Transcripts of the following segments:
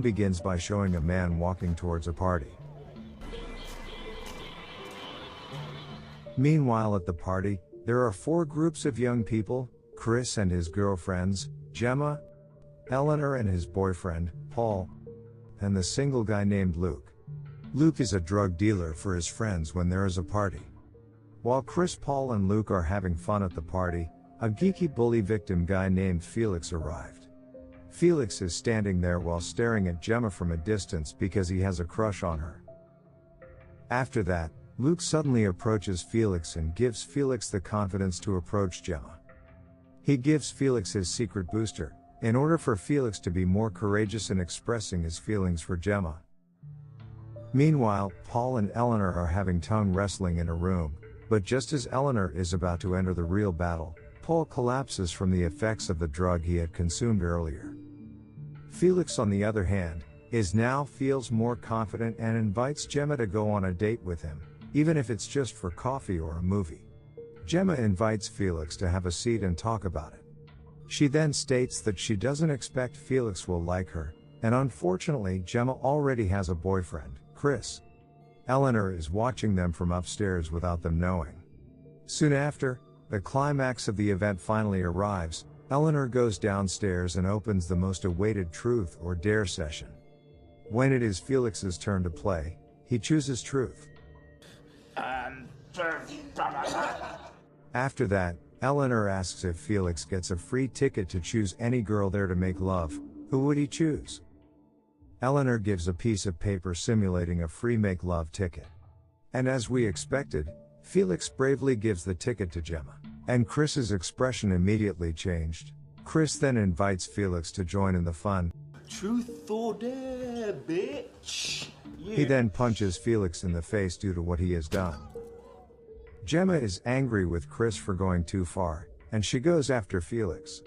begins by showing a man walking towards a party. Meanwhile at the party, there are 4 groups of young people: Chris and his girlfriends, Gemma, Eleanor and his boyfriend, Paul, and the single guy named Luke. Luke is a drug dealer for his friends when there is a party. While Chris, Paul and Luke are having fun at the party, a geeky bully victim guy named Felix arrived. Felix is standing there while staring at Gemma from a distance because he has a crush on her. After that, Luke suddenly approaches Felix and gives Felix the confidence to approach Gemma. He gives Felix his secret booster, in order for Felix to be more courageous in expressing his feelings for Gemma. Meanwhile, Paul and Eleanor are having tongue wrestling in a room, but just as Eleanor is about to enter the real battle, Paul collapses from the effects of the drug he had consumed earlier. Felix, on the other hand, feels more confident and invites Gemma to go on a date with him, even if it's just for coffee or a movie. Gemma invites Felix to have a seat and talk about it. She then states that she doesn't expect Felix will like her, and unfortunately Gemma already has a boyfriend, Chris. Eleanor is watching them from upstairs without them knowing. Soon after, the climax of the event finally arrives. Eleanor goes downstairs and opens the most awaited truth or dare session. When it is Felix's turn to play, he chooses truth. After that, Eleanor asks if Felix gets a free ticket to choose any girl there to make love. Who would he choose? Eleanor gives a piece of paper simulating a free make-love ticket. And as we expected, Felix bravely gives the ticket to Gemma. And Chris's expression immediately changed. Chris then invites Felix to join in the fun. Truth or dare, bitch! Yeah. He then punches Felix in the face due to what he has done. Gemma is angry with Chris for going too far, and she goes after Felix.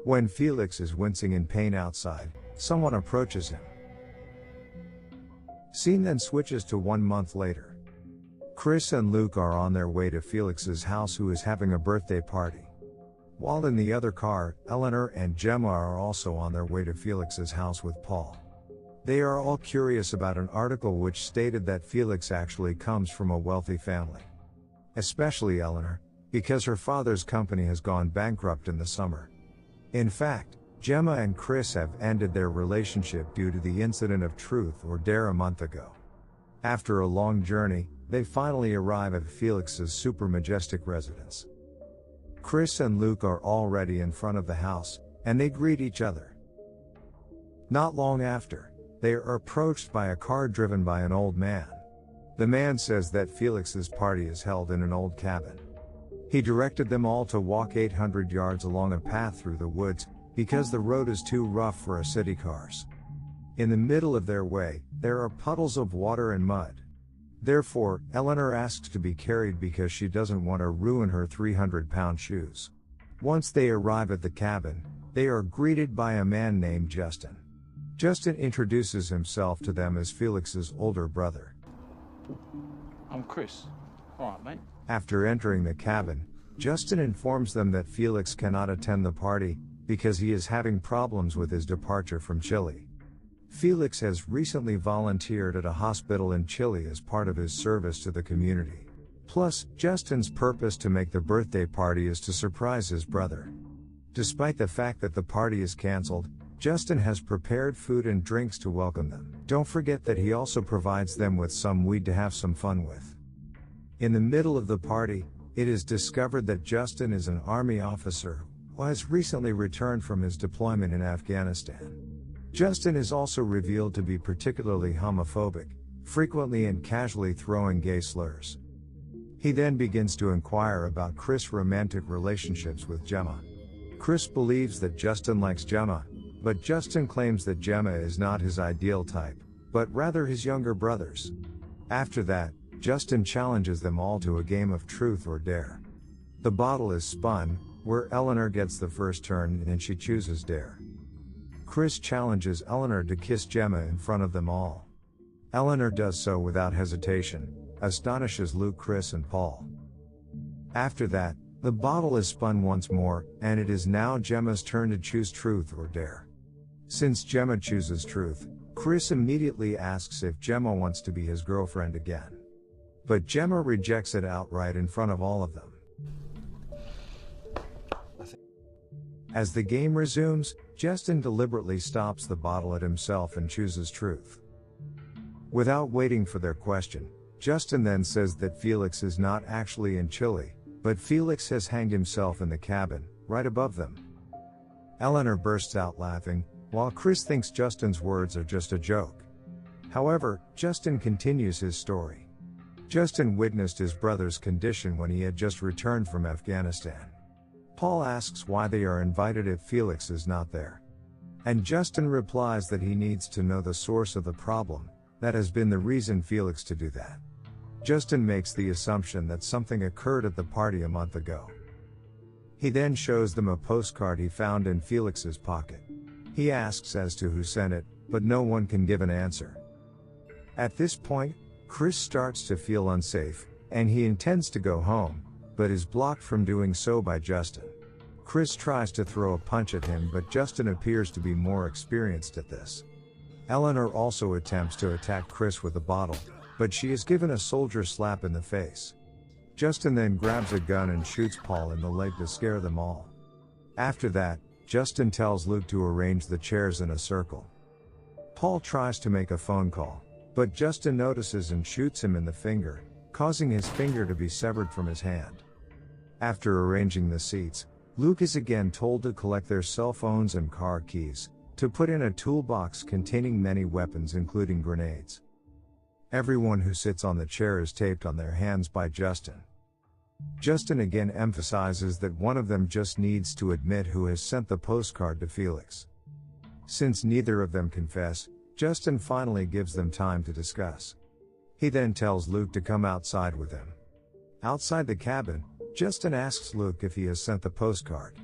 When Felix is wincing in pain outside, someone approaches him. Scene then switches to 1 month later. Chris and Luke are on their way to Felix's house, who is having a birthday party. While in the other car, Eleanor and Gemma are also on their way to Felix's house with Paul. They are all curious about an article which stated that Felix actually comes from a wealthy family. Especially Eleanor, because her father's company has gone bankrupt in the summer. In fact, Gemma and Chris have ended their relationship due to the incident of truth or dare a month ago. After a long journey, they finally arrive at Felix's super majestic residence. Chris and Luke are already in front of the house, and they greet each other. Not long after, they are approached by a car driven by an old man. The man says that Felix's party is held in an old cabin. He directed them all to walk 800 yards along a path through the woods, because the road is too rough for city cars. In the middle of their way, there are puddles of water and mud. Therefore, Eleanor asks to be carried because she doesn't want to ruin her 300-pound shoes. Once they arrive at the cabin, they are greeted by a man named Justin. Justin introduces himself to them as Felix's older brother. I'm Chris. Alright, mate. After entering the cabin, Justin informs them that Felix cannot attend the party, because he is having problems with his departure from Chile. Felix has recently volunteered at a hospital in Chile as part of his service to the community. Plus, Justin's purpose to make the birthday party is to surprise his brother. Despite the fact that the party is cancelled, Justin has prepared food and drinks to welcome them. Don't forget that he also provides them with some weed to have some fun with. In the middle of the party, it is discovered that Justin is an army officer who has recently returned from his deployment in Afghanistan. Justin is also revealed to be particularly homophobic, frequently and casually throwing gay slurs. He then begins to inquire about Chris' romantic relationships with Gemma. Chris believes that Justin likes Gemma, but Justin claims that Gemma is not his ideal type, but rather his younger brother's. After that, Justin challenges them all to a game of truth or dare. The bottle is spun, where Eleanor gets the first turn and she chooses dare. Chris challenges Eleanor to kiss Gemma in front of them all. Eleanor does so without hesitation, astonishes Luke, Chris and Paul. After that, the bottle is spun once more, and it is now Gemma's turn to choose truth or dare. Since Gemma chooses truth, Chris immediately asks if Gemma wants to be his girlfriend again. But Gemma rejects it outright in front of all of them. As the game resumes, Justin deliberately stops the bottle at himself and chooses truth. Without waiting for their question, Justin then says that Felix is not actually in Chile, but Felix has hanged himself in the cabin, right above them. Eleanor bursts out laughing, while Chris thinks Justin's words are just a joke. However, Justin continues his story. Justin witnessed his brother's condition when he had just returned from Afghanistan. Paul asks why they are invited if Felix is not there. And Justin replies that he needs to know the source of the problem, that has been the reason Felix to do that. Justin makes the assumption that something occurred at the party a month ago. He then shows them a postcard he found in Felix's pocket. He asks as to who sent it, but no one can give an answer. At this point, Chris starts to feel unsafe, and he intends to go home, but is blocked from doing so by Justin. Chris tries to throw a punch at him, but Justin appears to be more experienced at this. Eleanor also attempts to attack Chris with a bottle, but she is given a soldier slap in the face. Justin then grabs a gun and shoots Paul in the leg to scare them all. After that, Justin tells Luke to arrange the chairs in a circle. Paul tries to make a phone call, but Justin notices and shoots him in the finger, causing his finger to be severed from his hand. After arranging the seats, Luke is again told to collect their cell phones and car keys, to put in a toolbox containing many weapons including grenades. Everyone who sits on the chair is taped on their hands by Justin. Justin again emphasizes that one of them just needs to admit who has sent the postcard to Felix. Since neither of them confess, Justin finally gives them time to discuss. He then tells Luke to come outside with him. Outside the cabin, Justin asks Luke if he has sent the postcard.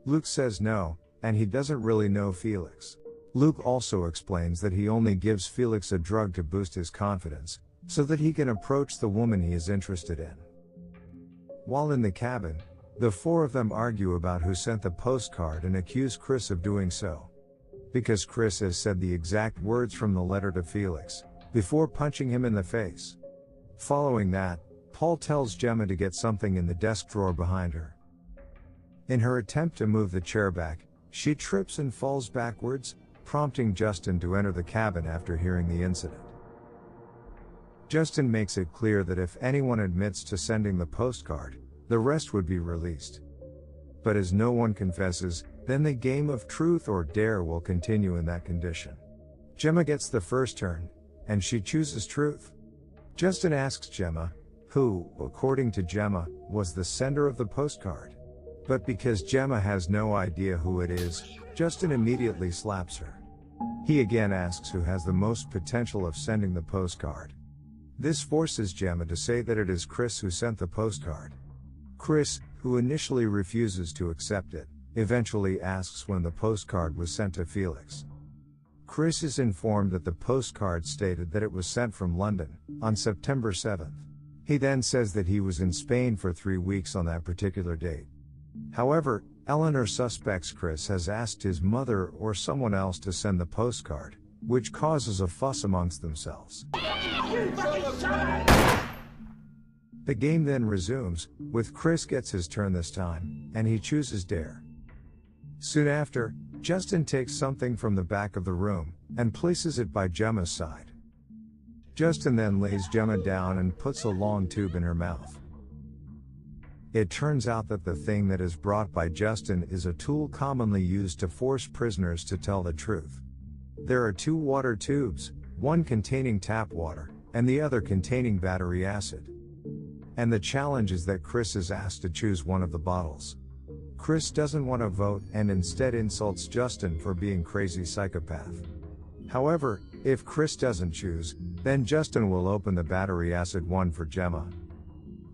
Luke says no, and he doesn't really know Felix. Luke also explains that he only gives Felix a drug to boost his confidence, so that he can approach the woman he is interested in. While in the cabin, the four of them argue about who sent the postcard and accuse Chris of doing so. Because Chris has said the exact words from the letter to Felix, before punching him in the face. Following that, Paul tells Gemma to get something in the desk drawer behind her. In her attempt to move the chair back, she trips and falls backwards, prompting Justin to enter the cabin after hearing the incident. Justin makes it clear that if anyone admits to sending the postcard, the rest would be released. But as no one confesses, then the game of truth or dare will continue in that condition. Gemma gets the first turn, and she chooses truth. Justin asks Gemma, who, according to Gemma, was the sender of the postcard. But because Gemma has no idea who it is, Justin immediately slaps her. He again asks who has the most potential of sending the postcard. This forces Gemma to say that it is Chris who sent the postcard. Chris, who initially refuses to accept it, eventually asks when the postcard was sent to Felix. Chris is informed that the postcard stated that it was sent from London, on September 7th. He then says that he was in Spain for 3 weeks on that particular date. However, Eleanor suspects Chris has asked his mother or someone else to send the postcard, which causes a fuss amongst themselves. The game then resumes, with Chris gets his turn this time, and he chooses dare. Soon after, Justin takes something from the back of the room, and places it by Gemma's side. Justin then lays Gemma down and puts a long tube in her mouth. It turns out that the thing that is brought by Justin is a tool commonly used to force prisoners to tell the truth. There are 2 water tubes, one containing tap water, and the other containing battery acid. And the challenge is that Chris is asked to choose one of the bottles. Chris doesn't want to vote and instead insults Justin for being crazy psychopath. However, if Chris doesn't choose, then Justin will open the battery acid one for Gemma.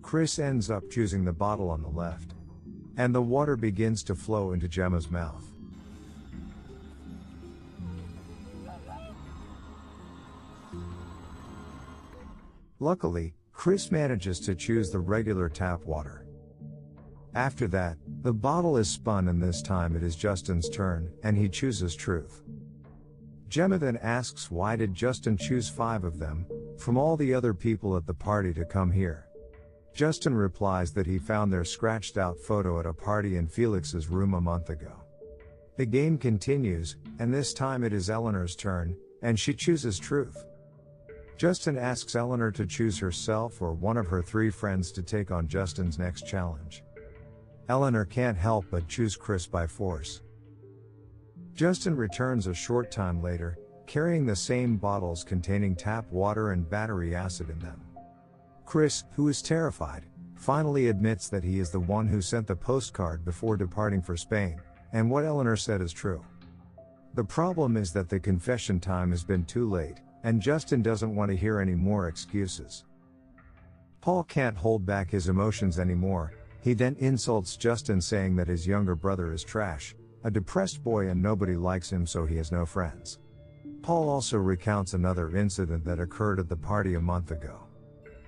Chris ends up choosing the bottle on the left. And the water begins to flow into Gemma's mouth. Luckily, Chris manages to choose the regular tap water. After that, the bottle is spun and this time it is Justin's turn, and he chooses truth. Gemma then asks why did Justin choose 5 of them, from all the other people at the party to come here. Justin replies that he found their scratched out photo at a party in Felix's room a month ago. The game continues, and this time it is Eleanor's turn, and she chooses truth. Justin asks Eleanor to choose herself or one of her 3 friends to take on Justin's next challenge. Eleanor can't help but choose Chris by force. Justin returns a short time later, carrying the same bottles containing tap water and battery acid in them. Chris, who is terrified, finally admits that he is the one who sent the postcard before departing for Spain, and what Eleanor said is true. The problem is that the confession time has been too late, and Justin doesn't want to hear any more excuses. Paul can't hold back his emotions anymore. He then insults Justin, saying that his younger brother is trash, a depressed boy, and nobody likes him, so he has no friends. Paul also recounts another incident that occurred at the party a month ago.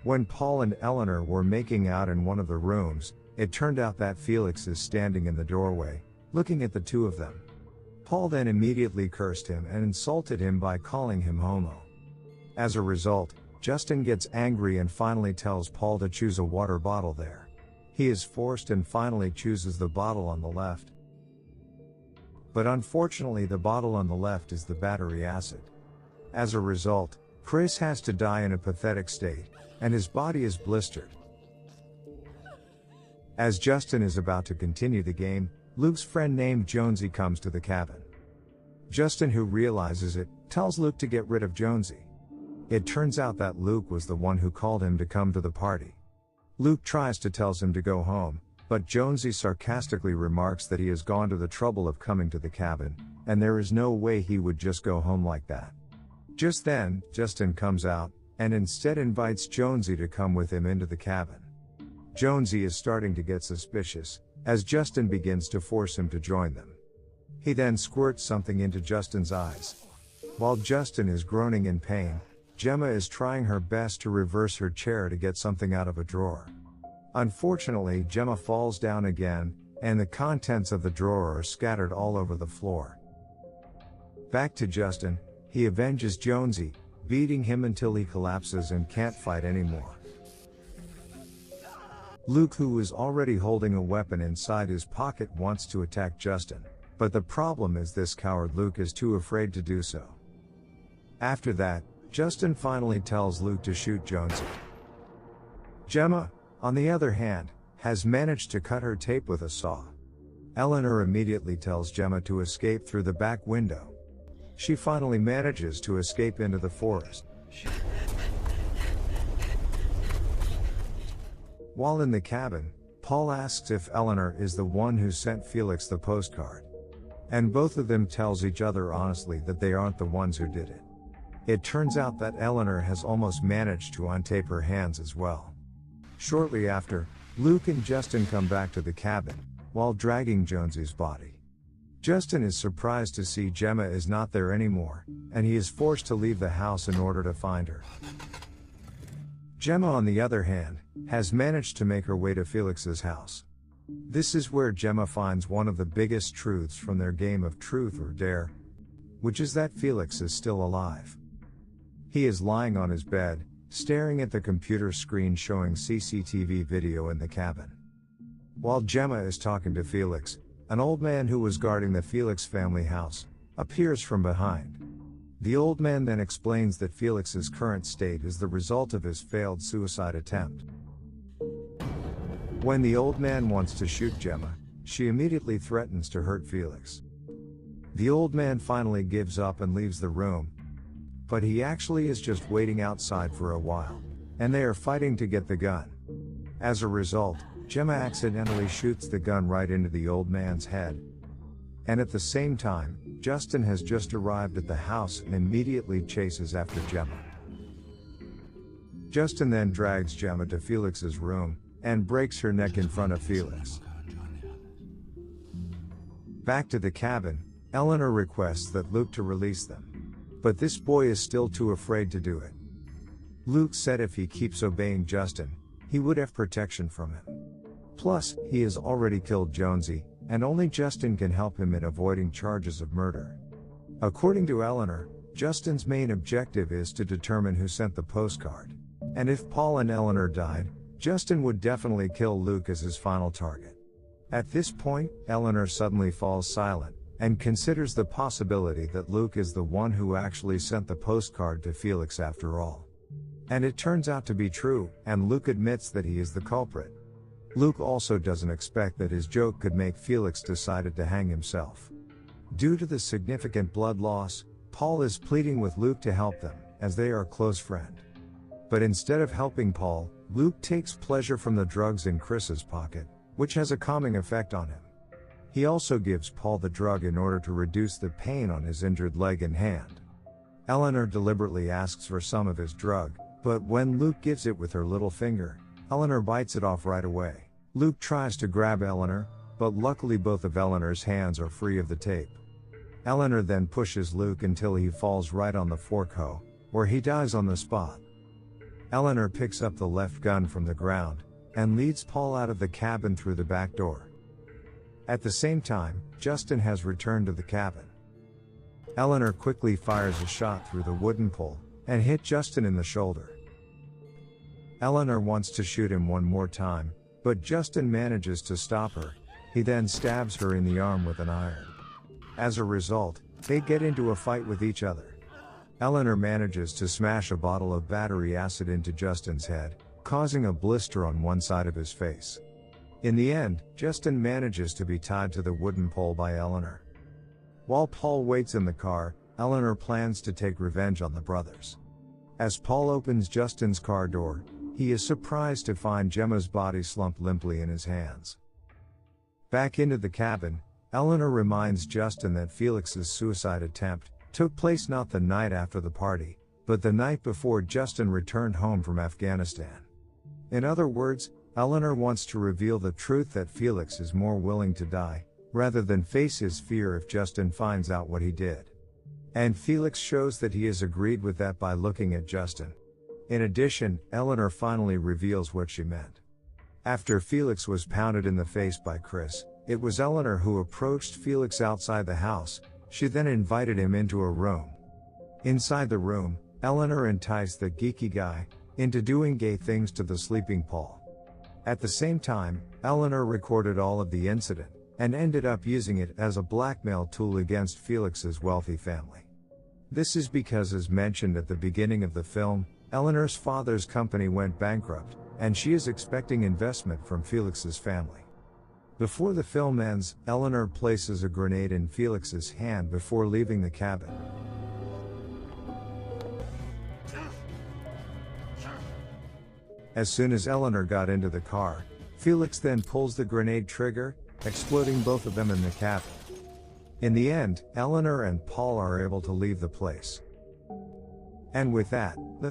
When Paul and Eleanor were making out in one of the rooms, it turned out that Felix is standing in the doorway, looking at the 2 of them. Paul then immediately cursed him and insulted him by calling him homo. As a result, Justin gets angry and finally tells Paul to choose a water bottle there. He is forced and finally chooses the bottle on the left. But unfortunately, the bottle on the left is the battery acid. As a result, Chris has to die in a pathetic state, and his body is blistered. As Justin is about to continue the game, Luke's friend named Jonesy comes to the cabin. Justin, who realizes it, tells Luke to get rid of Jonesy. It turns out that Luke was the one who called him to come to the party. Luke tries to tell him to go home, but Jonesy sarcastically remarks that he has gone to the trouble of coming to the cabin, and there is no way he would just go home like that. Just then, Justin comes out, and instead invites Jonesy to come with him into the cabin. Jonesy is starting to get suspicious, as Justin begins to force him to join them. He then squirts something into Justin's eyes. While Justin is groaning in pain, Gemma is trying her best to reverse her chair to get something out of a drawer. Unfortunately, Gemma falls down again, and the contents of the drawer are scattered all over the floor. Back to Justin, he avenges Jonesy, beating him until he collapses and can't fight anymore. Luke, who is already holding a weapon inside his pocket, wants to attack Justin, but the problem is this coward Luke is too afraid to do so. After that, Justin finally tells Luke to shoot Jonesy. Gemma, on the other hand, has managed to cut her tape with a saw. Eleanor immediately tells Gemma to escape through the back window. She finally manages to escape into the forest. While in the cabin, Paul asks if Eleanor is the one who sent Felix the postcard. And both of them tells each other honestly that they aren't the ones who did it. It turns out that Eleanor has almost managed to untape her hands as well. Shortly after, Luke and Justin come back to the cabin, while dragging Jonesy's body. Justin is surprised to see Gemma is not there anymore, and he is forced to leave the house in order to find her. Gemma, on the other hand, has managed to make her way to Felix's house. This is where Gemma finds one of the biggest truths from their game of truth or dare, which is that Felix is still alive. He is lying on his bed, staring at the computer screen showing CCTV video in the cabin. While Gemma is talking to Felix, an old man who was guarding the Felix family house appears from behind. The old man then explains that Felix's current state is the result of his failed suicide attempt. When the old man wants to shoot Gemma, she immediately threatens to hurt Felix. The old man finally gives up and leaves the room, but he actually is just waiting outside for a while, and they are fighting to get the gun. As a result, Gemma accidentally shoots the gun right into the old man's head. And at the same time, Justin has just arrived at the house and immediately chases after Gemma. Justin then drags Gemma to Felix's room, and breaks her neck in front of Felix. Back to the cabin, Eleanor requests that Luke to release them. But this boy is still too afraid to do it. Luke said if he keeps obeying Justin, he would have protection from him. Plus, he has already killed Jonesy, and only Justin can help him in avoiding charges of murder. According to Eleanor, Justin's main objective is to determine who sent the postcard. And if Paul and Eleanor died, Justin would definitely kill Luke as his final target. At this point, Eleanor suddenly falls silent, and considers the possibility that Luke is the one who actually sent the postcard to Felix after all. And it turns out to be true, and Luke admits that he is the culprit. Luke also doesn't expect that his joke could make Felix decide to hang himself. Due to the significant blood loss, Paul is pleading with Luke to help them, as they are a close friend. But instead of helping Paul, Luke takes pleasure from the drugs in Chris's pocket, which has a calming effect on him. He also gives Paul the drug in order to reduce the pain on his injured leg and hand. Eleanor deliberately asks for some of his drug, but when Luke gives it with her little finger, Eleanor bites it off right away. Luke tries to grab Eleanor, but luckily both of Eleanor's hands are free of the tape. Eleanor then pushes Luke until he falls right on the fork hoe, where he dies on the spot. Eleanor picks up the left gun from the ground, and leads Paul out of the cabin through the back door. At the same time, Justin has returned to the cabin. Eleanor quickly fires a shot through the wooden pole, and hit Justin in the shoulder. Eleanor wants to shoot him one more time, but Justin manages to stop her. He then stabs her in the arm with an iron. As a result, they get into a fight with each other. Eleanor manages to smash a bottle of battery acid into Justin's head, causing a blister on one side of his face. In the end, Justin manages to be tied to the wooden pole by Eleanor. While Paul waits in the car, Eleanor plans to take revenge on the brothers. As Paul opens Justin's car door, he is surprised to find Gemma's body slumped limply in his hands. Back into the cabin, Eleanor reminds Justin that Felix's suicide attempt took place not the night after the party, but the night before Justin returned home from Afghanistan. In other words, Eleanor wants to reveal the truth that Felix is more willing to die, rather than face his fear if Justin finds out what he did. And Felix shows that he has agreed with that by looking at Justin. In addition, Eleanor finally reveals what she meant. After Felix was pounded in the face by Chris, it was Eleanor who approached Felix outside the house. She then invited him into a room. Inside the room, Eleanor enticed the geeky guy into doing gay things to the sleeping Paul. At the same time, Eleanor recorded all of the incident, and ended up using it as a blackmail tool against Felix's wealthy family. This is because, as mentioned at the beginning of the film, Eleanor's father's company went bankrupt, and she is expecting investment from Felix's family. Before the film ends, Eleanor places a grenade in Felix's hand before leaving the cabin. As soon as Eleanor got into the car, Felix then pulls the grenade trigger, exploding both of them in the cabin. In the end, Eleanor and Paul are able to leave the place. And with that, the